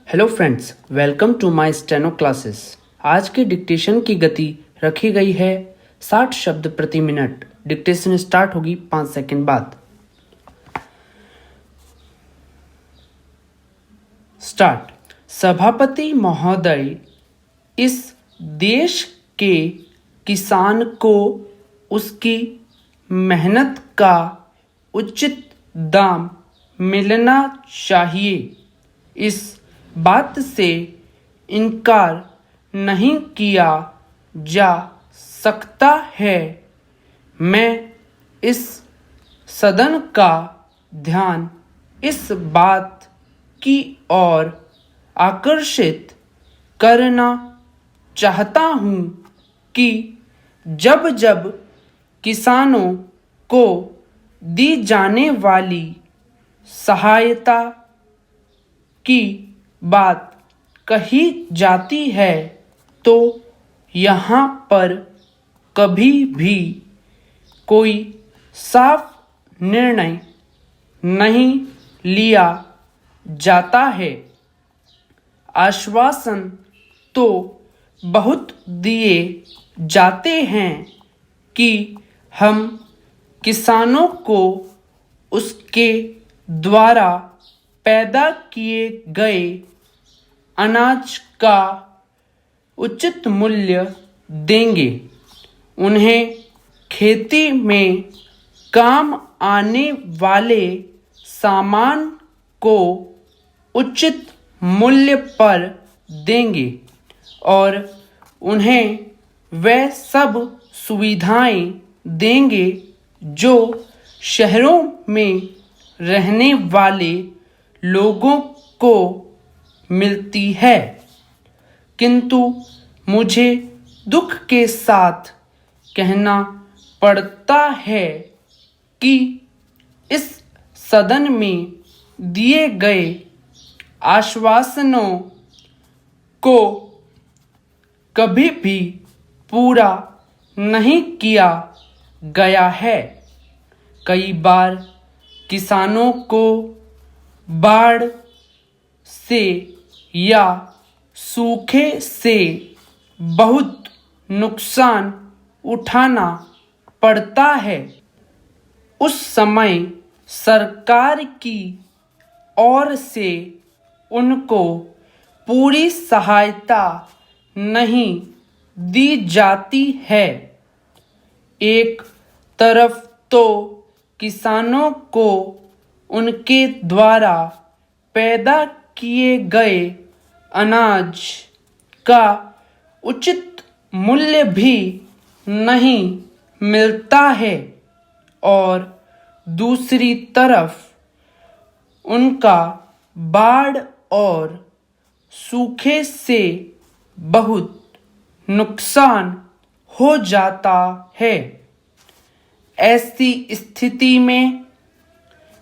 Hello friends, welcome to my steno classes. आज के dictation की गति रखी गई है 60 शब्द प्रति मिनट। डिक्टेशन स्टार्ट होगी 5 सेकंड बाद। स्टार्ट। सभापति महोदय, इस देश के किसान को उसकी मेहनत का उचित दाम मिलना चाहिए। इस बात से इनकार नहीं किया जा सकता है। मैं इस सदन का ध्यान इस बात की ओर आकर्षित करना चाहता हूँ कि जब जब किसानों को दी जाने वाली सहायता की बात कही जाती है तो यहाँ पर कभी भी कोई साफ निर्णय नहीं लिया जाता है। आश्वासन तो बहुत दिए जाते हैं कि हम किसानों को उसके द्वारा पैदा किए गए अनाज का उचित मूल्य देंगे। उन्हें खेती में काम आने वाले सामान को उचित मूल्य पर देंगे और उन्हें वह सब सुविधाएं देंगे जो शहरों में रहने वाले लोगों को मिलती है। किंतु मुझे दुख के साथ कहना पड़ता है कि इस सदन में दिए गए आश्वासनों को कभी भी पूरा नहीं किया गया है। कई बार किसानों को बाढ़ से या सूखे से बहुत नुकसान उठाना पड़ता है। उस समय सरकार की ओर से उनको पूरी सहायता नहीं दी जाती है। एक तरफ तो किसानों को उनके द्वारा पैदा किए गए अनाज का उचित मूल्य भी नहीं मिलता है और दूसरी तरफ उनका बाढ़ और सूखे से बहुत नुकसान हो जाता है। ऐसी स्थिति में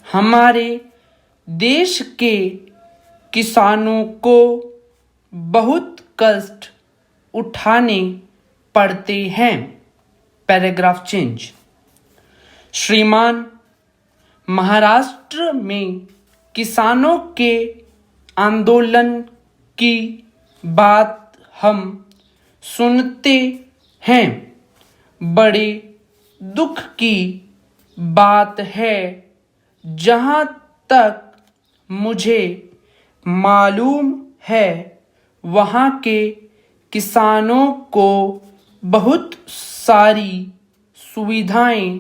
हमारे देश के किसानों को बहुत कष्ट उठाने पड़ते हैं। Paragraph change. श्रीमान, महाराष्ट्र में किसानों के आंदोलन की बात हम सुनते हैं। बड़े दुख की बात है, जहाँ तक मुझे मालूम है वहाँ के किसानों को बहुत सारी सुविधाएं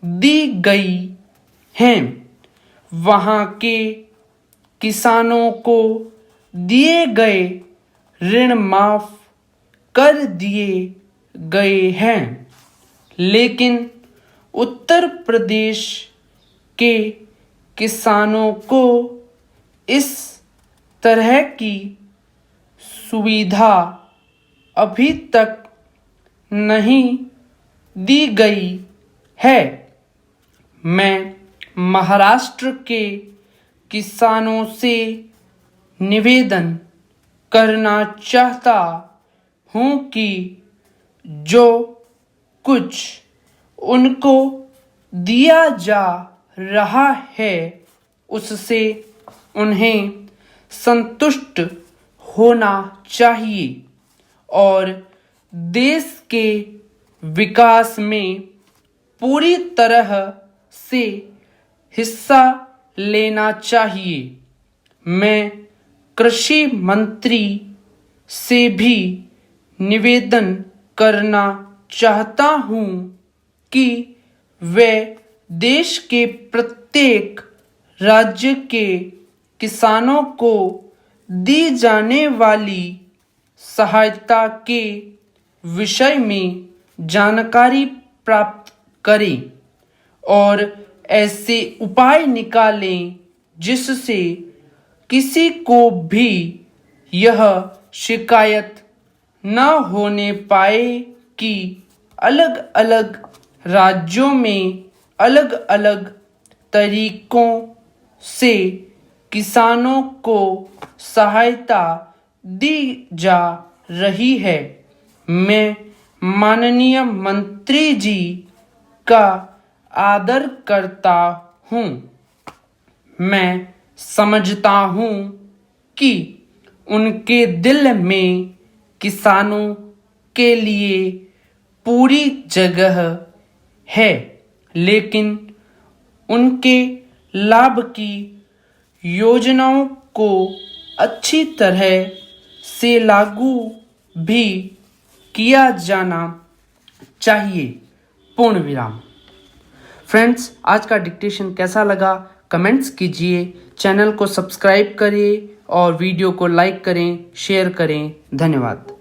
दी गई हैं। वहाँ के किसानों को दिए गए ऋण माफ कर दिए गए हैं, लेकिन उत्तर प्रदेश के किसानों को इस तरह की सुविधा अभी तक नहीं दी गई है। मैं महाराष्ट्र के किसानों से निवेदन करना चाहता हूँ कि जो कुछ उनको दिया जा रहा है उससे उन्हें संतुष्ट होना चाहिए और देश के विकास में पूरी तरह से हिस्सा लेना चाहिए। मैं कृषि मंत्री से भी निवेदन करना चाहता हूं कि वे देश के प्रत्येक राज्य के किसानों को दी जाने वाली सहायता के विषय में जानकारी प्राप्त करें और ऐसे उपाय निकालें जिससे किसी को भी यह शिकायत न होने पाए कि अलग अलग राज्यों में अलग अलग तरीकों से किसानों को सहायता दी जा रही है। मैं माननीय मंत्री जी का आदर करता हूँ। मैं समझता हूँ कि उनके दिल में किसानों के लिए पूरी जगह है, लेकिन उनके लाभ की योजनाओं को अच्छी तरह से लागू भी किया जाना चाहिए। पूर्ण विराम। फ्रेंड्स, आज का डिक्टेशन कैसा लगा कमेंट्स कीजिए, चैनल को सब्सक्राइब करिए और वीडियो को लाइक करें, शेयर करें। धन्यवाद।